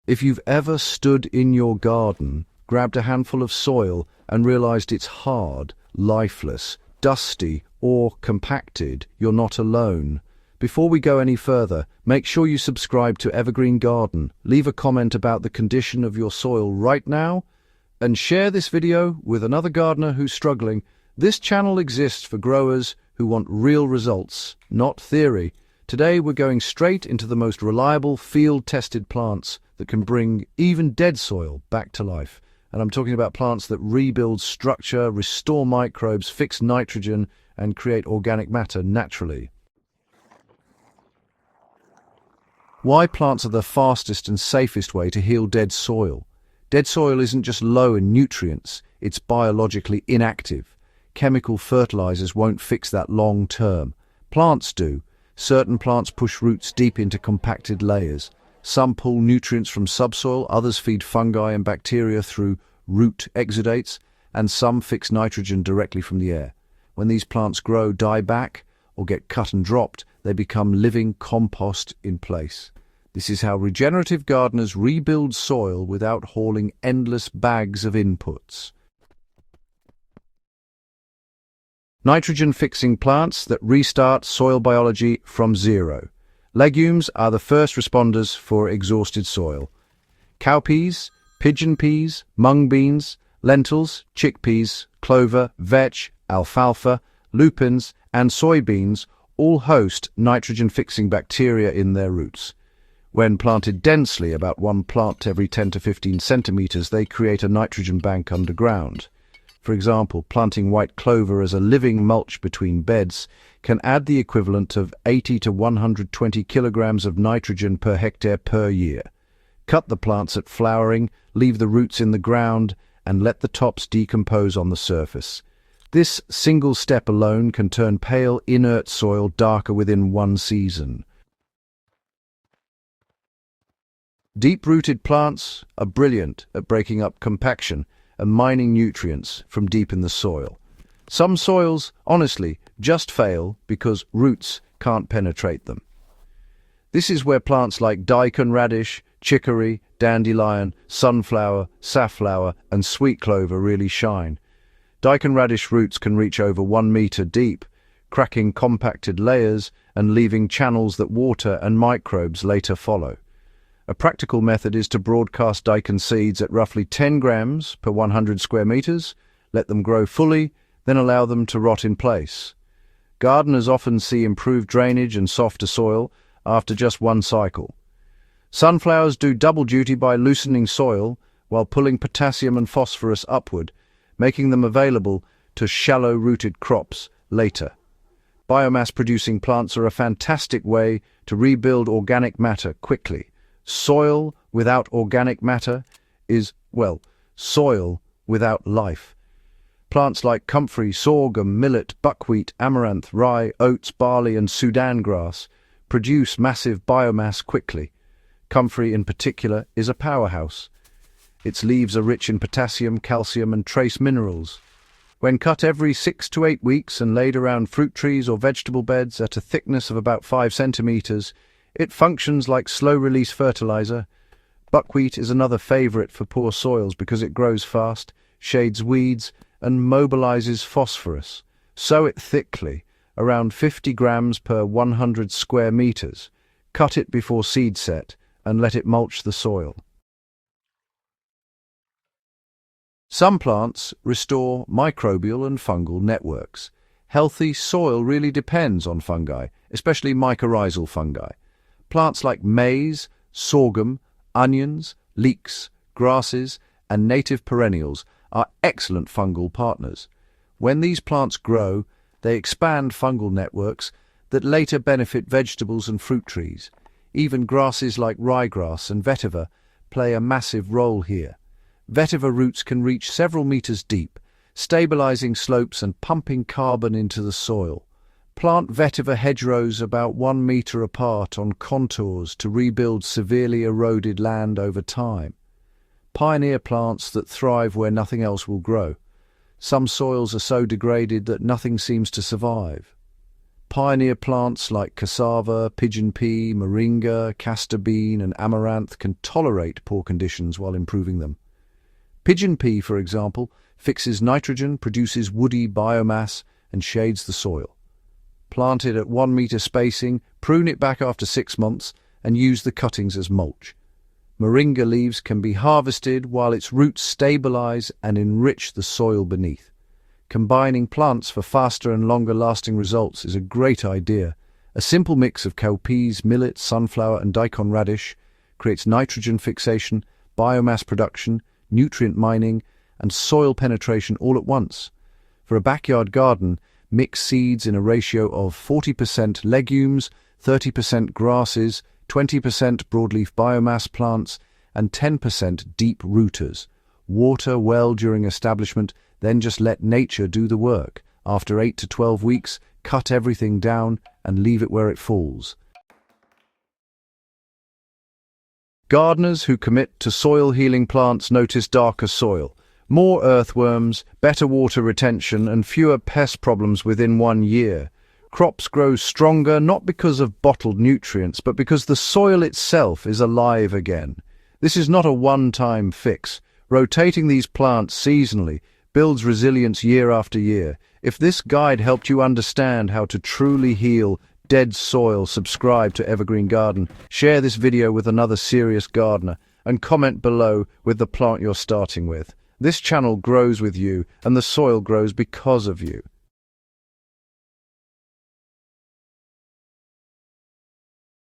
If you've ever stood in your garden, grabbed a handful of soil and realized it's hard, lifeless, dusty, or compacted, you're not alone. Before we go any further, make sure you subscribe to Evergreen Garden, leave a comment about the condition of your soil right now, and share this video with another gardener who's struggling. This channel exists for growers who want real results, not theory. Today we're going straight into the most reliable field-tested plants that can bring even dead soil back to life. And I'm talking about plants that rebuild structure, restore microbes, fix nitrogen, and create organic matter naturally. Why plants are the fastest and safest way to heal dead soil? Dead soil isn't just low in nutrients, it's biologically inactive. Chemical fertilizers won't fix that long term. Plants do. Certain plants push roots deep into compacted layers. Some pull nutrients from subsoil, others feed fungi and bacteria through root exudates, and some fix nitrogen directly from the air. When these plants grow, die back, or get cut and dropped, they become living compost in place. This is how regenerative gardeners rebuild soil without hauling endless bags of inputs. Nitrogen-fixing plants that restart soil biology from zero. Legumes are the first responders for exhausted soil. Cowpeas, pigeon peas, mung beans, lentils, chickpeas, clover, vetch, alfalfa, lupins, and soybeans all host nitrogen-fixing bacteria in their roots. When planted densely, about one plant every 10 to 15 centimeters, they create a nitrogen bank underground. For example, planting white clover as a living mulch between beds can add the equivalent of 80 to 120 kilograms of nitrogen per hectare per year. Cut the plants at flowering, leave the roots in the ground, and let the tops decompose on the surface. This single step alone can turn pale, inert soil darker within one season. Deep-rooted plants are brilliant at breaking up compaction and mining nutrients from deep in the soil. Some soils, honestly, just fail because roots can't penetrate them. This is where plants like daikon radish, chicory, dandelion, sunflower, safflower, and sweet clover really shine. Daikon radish roots can reach over 1 meter deep, cracking compacted layers and leaving channels that water and microbes later follow. A practical method is to broadcast daikon seeds at roughly 10 grams per 100 square meters, let them grow fully, then allow them to rot in place. Gardeners often see improved drainage and softer soil after just one cycle. Sunflowers do double duty by loosening soil while pulling potassium and phosphorus upward, making them available to shallow-rooted crops later. Biomass-producing plants are a fantastic way to rebuild organic matter quickly. Soil without organic matter is, well, soil without life. Plants like comfrey, sorghum, millet, buckwheat, amaranth, rye, oats, barley, and Sudan grass produce massive biomass quickly. Comfrey, in particular, is a powerhouse. Its leaves are rich in potassium, calcium, and trace minerals. When cut every 6 to 8 weeks and laid around fruit trees or vegetable beds at a thickness of about 5 centimeters, it functions like slow-release fertilizer. Buckwheat is another favorite for poor soils because it grows fast, shades weeds, and mobilizes phosphorus. Sow it thickly, around 50 grams per 100 square meters. Cut it before seed set and let it mulch the soil. Some plants restore microbial and fungal networks. Healthy soil really depends on fungi, especially mycorrhizal fungi. Plants like maize, sorghum, onions, leeks, grasses, and native perennials are excellent fungal partners. When these plants grow, they expand fungal networks that later benefit vegetables and fruit trees. Even grasses like ryegrass and vetiver play a massive role here. Vetiver roots can reach several meters deep, stabilizing slopes and pumping carbon into the soil. Plant vetiver hedgerows about 1 meter apart on contours to rebuild severely eroded land over time. Pioneer plants that thrive where nothing else will grow. Some soils are so degraded that nothing seems to survive. Pioneer plants like cassava, pigeon pea, moringa, castor bean, and amaranth can tolerate poor conditions while improving them. Pigeon pea, for example, fixes nitrogen, produces woody biomass, and shades the soil. Plant it at 1 meter spacing, prune it back after 6 months, and use the cuttings as mulch. Moringa leaves can be harvested while its roots stabilize and enrich the soil beneath. Combining plants for faster and longer-lasting results is a great idea. A simple mix of cowpeas, millet, sunflower, and daikon radish creates nitrogen fixation, biomass production, nutrient mining, and soil penetration all at once. For a backyard garden, mix seeds in a ratio of 40% legumes, 30% grasses, 20% broadleaf biomass plants, and 10% deep rooters. Water well during establishment, then just let nature do the work. After 8 to 12 weeks, cut everything down and leave it where it falls. Gardeners who commit to soil-healing plants notice darker soil, more earthworms, better water retention, and fewer pest problems within 1 year. Crops grow stronger not because of bottled nutrients, but because the soil itself is alive again. This is not a one-time fix. Rotating these plants seasonally builds resilience year after year. If this guide helped you understand how to truly heal dead soil, subscribe to Evergreen Garden, share this video with another serious gardener, and comment below with the plant you're starting with. This channel grows with you, and the soil grows because of you.